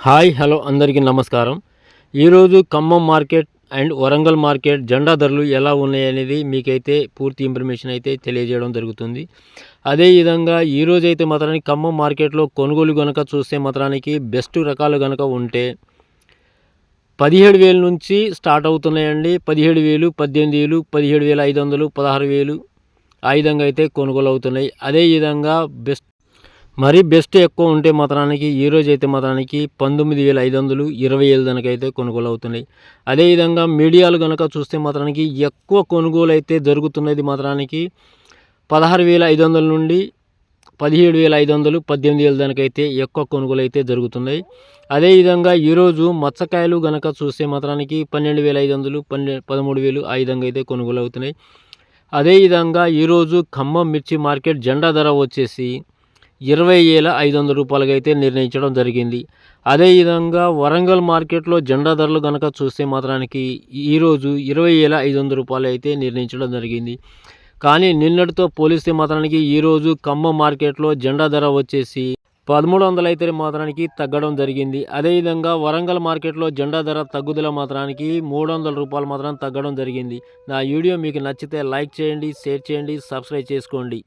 Hi hello అందరికీ నమస్కారం. ఈరోజు Khammam market and Warangal market జెండా ధరలు ఎలా ఉన్నాయనేది మీకైతే పూర్తి ఇన్ఫర్మేషన్ అయితే తెలియజేయడం జరుగుతుంది. అదేవిధంగా ఈరోజైతే మాత్రానికి ఖమ్మం మార్కెట్లో కొనుగోలు కనుక చూస్తే మాత్రానికి బెస్ట్ రకాలు కనుక ఉంటే 17,000 నుంచి స్టార్ట్ అవుతున్నాయండి. 17,000, 18,000, 17,500, 16,000 ఆ విధంగా అయితే కొనుగోలు అవుతున్నాయి. అదేవిధంగా బెస్ట్ ఎక్కువ ఉంటే మాత్రానికి ఈరోజు అయితే మాత్రానికి 19,500, 20,000 దానికైతే కొనుగోలు అవుతున్నాయి. అదేవిధంగా మీడియాలు కనుక చూస్తే మాత్రానికి ఎక్కువ కొనుగోలు అయితే జరుగుతున్నది మాత్రానికి 16,500 నుండి 17,500, 18,000 దానికైతే ఎక్కువ కొనుగోలు అయితే జరుగుతున్నాయి. అదేవిధంగా ఈరోజు మచ్చకాయలు కనుక చూస్తే మాత్రానికి 12,500, 13,000 ఆ విధంగా అయితే కొనుగోలు అవుతున్నాయి. అదేవిధంగా ఈరోజు ఖమ్మం మిర్చి మార్కెట్ జెండా ధర వచ్చేసి 20,500 రూపాయలకి అయితే నిర్ణయించడం జరిగింది. అదేవిధంగా వరంగల్ మార్కెట్లో జెండా ధరలు కనుక చూస్తే మాత్రానికి ఈరోజు 20,500 రూపాయలు అయితే నిర్ణయించడం జరిగింది. కానీ నిన్నటితో పోలిస్తే మాత్రానికి ఈరోజు ఖమ్మం మార్కెట్లో జెండా ధర వచ్చేసి 1,300 అయితే మాత్రానికి తగ్గడం జరిగింది. అదేవిధంగా వరంగల్ మార్కెట్లో జెండా ధర తగ్గుదల మాత్రానికి 300 రూపాయలు మాత్రం తగ్గడం జరిగింది. నా వీడియో మీకు నచ్చితే లైక్ చేయండి, షేర్ చేయండి, సబ్స్క్రైబ్ చేసుకోండి.